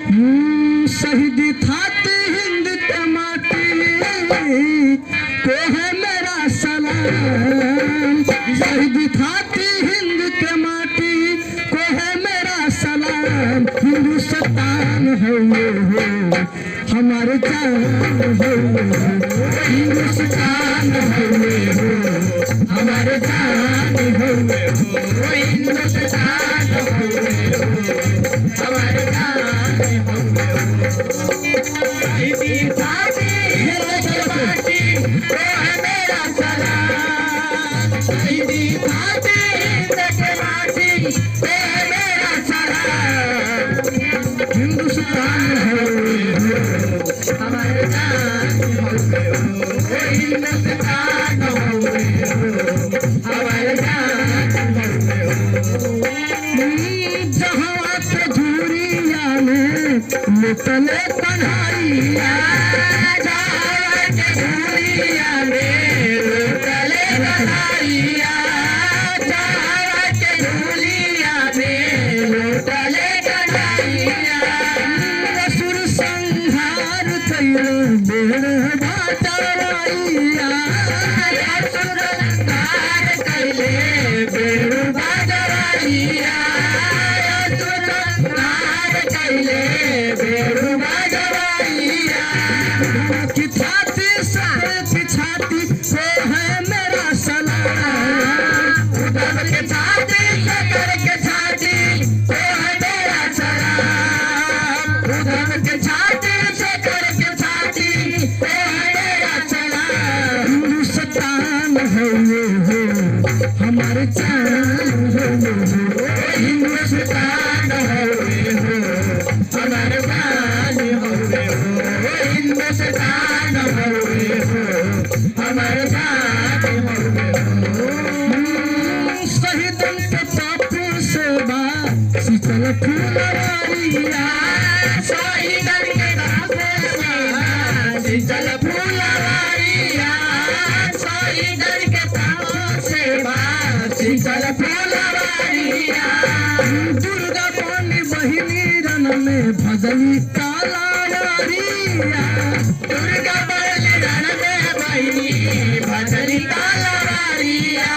शहीद खाती हिंद के माटी को है मेरा सलाम। शहीद खाती हिंद के माटी को है मेरा सलाम। हिंदुस्तान है हो हमारे जान है, हिंदुस्तान है हो हमारे जान है, हिंदुस्तान है हो हमारे जान है। शहीद खाती हिंद के माटी को है मेरा सलाम। शहीद खाती हिंद के माटी को है मेरा सलाम। हिंदुस्तान है हमारे जान हो, हिंदुस्तान हो हमारे जान हो। जहाँ पे झूरिया में निकले कन्हैया, जहाँ पे झूरिया में निकले कन्हैया, जहाँ पे झूरिया में निकले कन्हैया। असुर संहार कैले बेड़ बाटवैया, असुर संहार कैले बेड़ बाटवैया, असुर संहार कैले बेड़ बाटवैया। की छाती सर की छाती को है मेरा सलाम। उधर के छाती सर के छाती को है मेरा सलाम। उधर के छाती सर के छाती को है मेरा सलाम। हिंदुस्तान है हो हमारे जान है, हिंदुस्तान है हो हमारे जान हो, हिंदुस्तान है हो हमारे जान हो। शहीदों के पापों से शीतल फूलवारिया, शहीदों के पापों से शीतल फूलवारिया, शहीदों के पापों से शीतल फूलवारिया। दुर्गा पानी बहिनी रन में भजनी कालावारिया, दुर्गा पानी रन में बहिनी भजनी कालावारिया,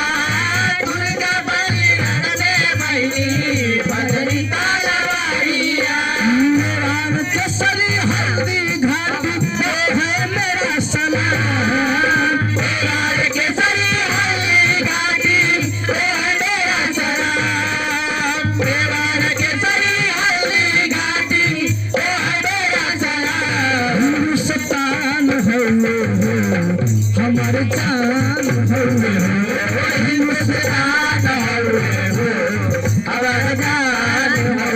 दुर्गा पानी रन में बहिनी भजनी कालावारिया। मेवाड़ केसरी हल्दी घाटी को है मेरा सलाम। मेवाड़ केसरी हल्दी घाटी को है मेरा सलाम। मेवाड़ केसरी हल्दी घाटी को है मेरा सलाम। हिंदुस्तान है हमारे जान है, हिंदुस्तान है हमारे जान है,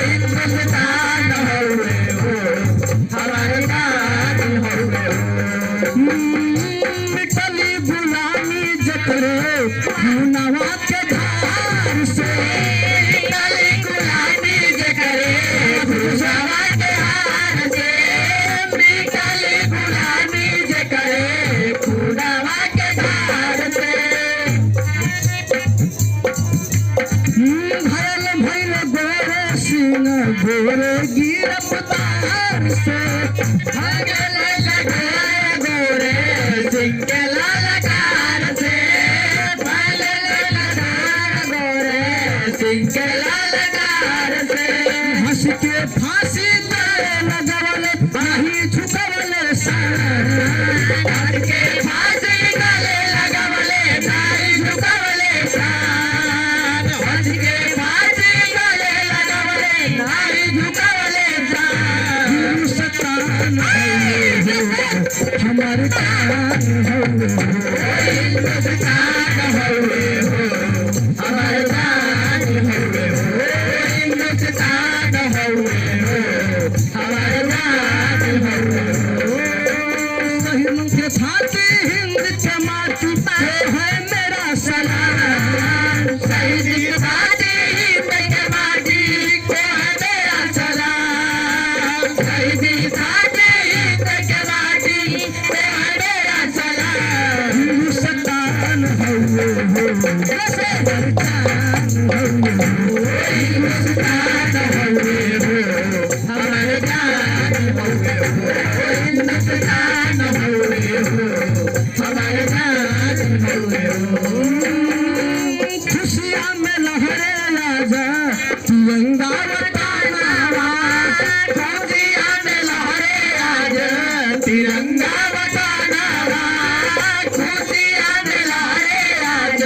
हिंदुस्तान है हमारे जान है। मिटली गुलामी जकरे नवा के धार से, मिटली गुलामी जकरे नवा के हार से, मिटली गुलामी जकरे नवा के धार से। भरल भइल गोरे सिंह गोरे गिरफ्तार से, भरल गोरे सिंह के ललकार से, भरल गोरे सिंह के ललकार से। हंस के फांसी लगवल नाही झुकवल सार, हंस के फांसी गले लगवल नाही झुकवल सार, हंस के फांसी गले लगवल नाही झुकवल सार। हिंदुस्तान है हमारे जान है, हिंदुस्तान है हमारे जान है, हिंदुस्तान है हमारे जान हुए हो हिंदुस्तान हुए हो हमारे जान हुए हो खुशियाँ में लहरे राजा तिरंगा बताना खुशियाँ में लहरे आज तिरंगा बताना खुशियाँ में लहरे आज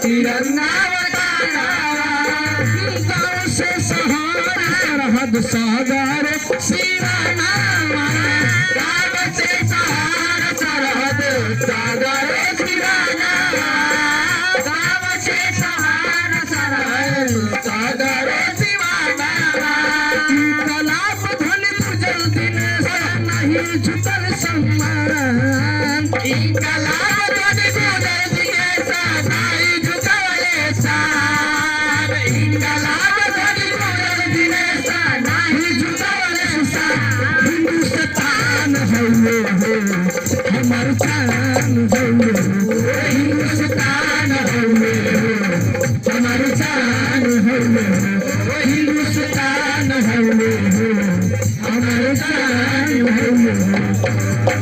तिरंगा बताना गाँव से शहर सरहद सागर शिवाना गाँव से शहर सरहद सागर शिवाना गाँव से शहर सरहद सागर शिवाना कलाप ध्वनि पूजल दिन से नहीं झुकल सम्मान इनकलाब ध्वनि पूजल दिन से नहीं झुकल सान इनकलाब ध्वनि पूजल दिन से नहीं झुकल सान हिंदुस्तान हौले हो हमर जान हौले हो हिंदुस्तान हौले हो हमार जान हौले हो हिंदुस्तान हौले हो हमार जान हौले हो